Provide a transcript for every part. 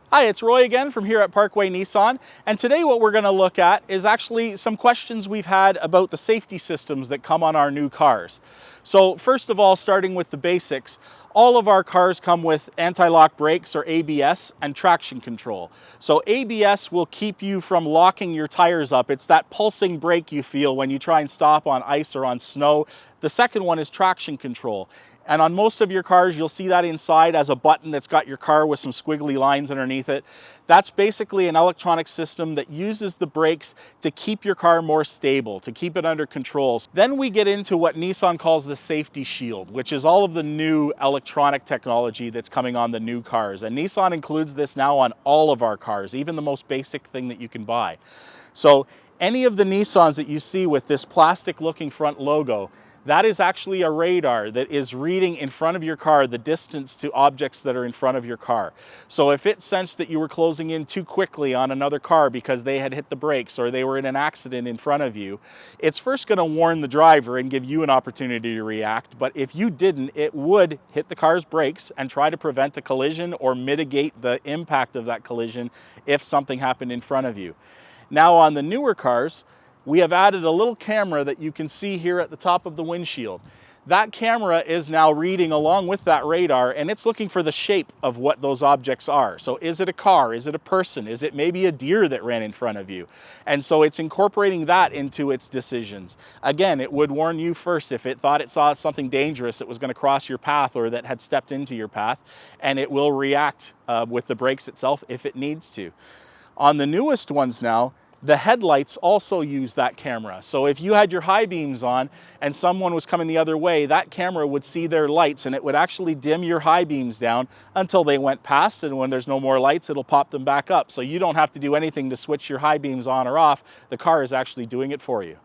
Hi, it's Roy again from here at Parkway Nissan, and today what we're going to look at is actually some questions we've had about the safety systems that come on our new cars. So first of all, starting with the basics, all of our cars come with anti-lock brakes or ABS and traction control. So ABS will keep you from locking your tires up. It's that pulsing brake you feel when you try and stop on ice or on snow. The second one is traction control. And on most of your cars, you'll see that inside as a button that's got your car with some squiggly lines underneath it. That's basically an electronic system that uses the brakes to keep your car more stable, to keep it under control. Then we get into what Nissan calls the safety shield, which is all of the new electronic technology that's coming on the new cars. And Nissan includes this now on all of our cars, even the most basic thing that you can buy. So any of the Nissans that you see with this plastic looking front logo, that is actually a radar that is reading in front of your car the distance to objects that are in front of your car. So if it sensed that you were closing in too quickly on another car because they had hit the brakes or they were in an accident in front of you, it's first going to warn the driver and give you an opportunity to react. But if you didn't, it would hit the car's brakes and try to prevent a collision or mitigate the impact of that collision if something happened in front of you. Now on the newer cars, we have added a little camera that you can see here at the top of the windshield. That camera is now reading along with that radar, and it's looking for the shape of what those objects are. So is it a car? Is it a person? Is it maybe a deer that ran in front of you? And so it's incorporating that into its decisions. Again, it would warn you first if it thought it saw something dangerous that was going to cross your path or that had stepped into your path, and it will react with the brakes itself if it needs to. On the newest ones now, the headlights also use that camera. So if you had your high beams on and someone was coming the other way, that camera would see their lights and it would actually dim your high beams down until they went past, and when there's no more lights, it'll pop them back up. So you don't have to do anything to switch your high beams on or off. The car is actually doing it for you.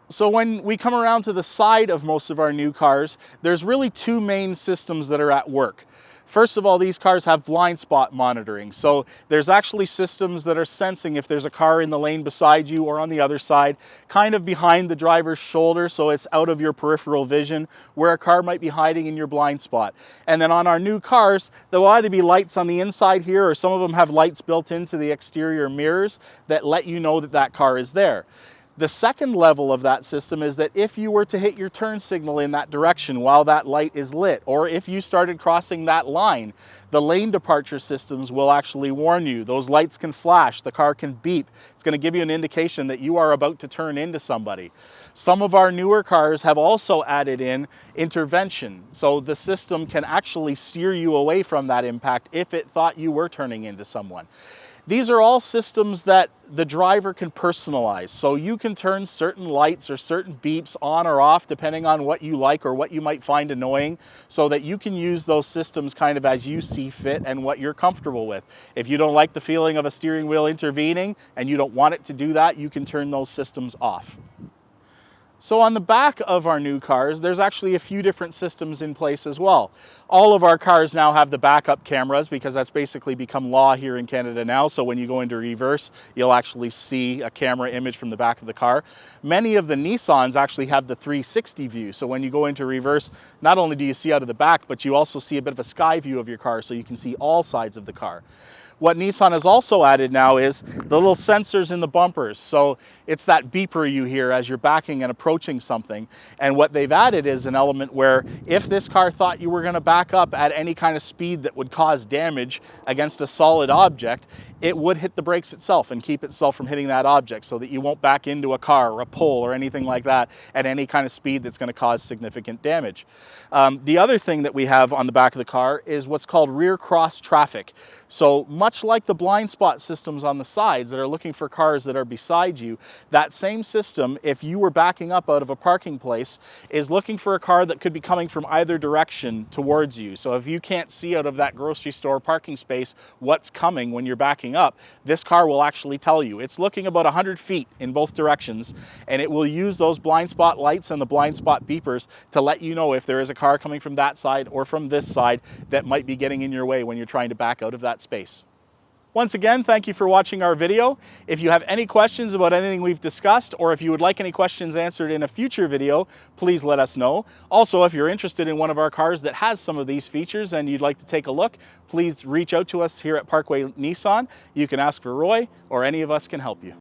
So when we come around to the side of most of our new cars, there's really two main systems that are at work. First of all, these cars have blind spot monitoring. So there's actually systems that are sensing if there's a car in the lane beside you or on the other side, kind of behind the driver's shoulder, so it's out of your peripheral vision, where a car might be hiding in your blind spot. And then on our new cars, there will either be lights on the inside here, or some of them have lights built into the exterior mirrors that let you know that that car is there. The second level of that system is that if you were to hit your turn signal in that direction while that light is lit, or if you started crossing that line, the lane departure systems will actually warn you. Those lights can flash, the car can beep. It's going to give you an indication that you are about to turn into somebody. Some of our newer cars have also added in intervention. So the system can actually steer you away from that impact if it thought you were turning into someone. These are all systems that the driver can personalize. So you can turn certain lights or certain beeps on or off depending on what you like or what you might find annoying, so that you can use those systems kind of as you see fit and what you're comfortable with. If you don't like the feeling of a steering wheel intervening and you don't want it to do that, you can turn those systems off. So on the back of our new cars, there's actually a few different systems in place as well. All of our cars now have the backup cameras because that's basically become law here in Canada now. So when you go into reverse, you'll actually see a camera image from the back of the car. Many of the Nissans actually have the 360 view. So when you go into reverse, not only do you see out of the back, but you also see a bit of a sky view of your car, so you can see all sides of the car. What Nissan has also added now is the little sensors in the bumpers. So it's that beeper you hear as you're backing and approaching something. And what they've added is an element where if this car thought you were going to back up at any kind of speed that would cause damage against a solid object, it would hit the brakes itself and keep itself from hitting that object, so that you won't back into a car or a pole or anything like that at any kind of speed that's going to cause significant damage. The other thing that we have on the back of the car is what's called rear cross traffic. So much like the blind spot systems on the sides that are looking for cars that are beside you, that same system, if you were backing up out of a parking place, is looking for a car that could be coming from either direction towards you. So if you can't see out of that grocery store parking space what's coming when you're backing up, this car will actually tell you. It's looking about 100 feet in both directions, and it will use those blind spot lights and the blind spot beepers to let you know if there is a car coming from that side or from this side that might be getting in your way when you're trying to back out of that space. Once again, thank you for watching our video. If you have any questions about anything we've discussed, or if you would like any questions answered in a future video, please let us know. Also, if you're interested in one of our cars that has some of these features and you'd like to take a look, please reach out to us here at Parkway Nissan. You can ask for Roy, or any of us can help you.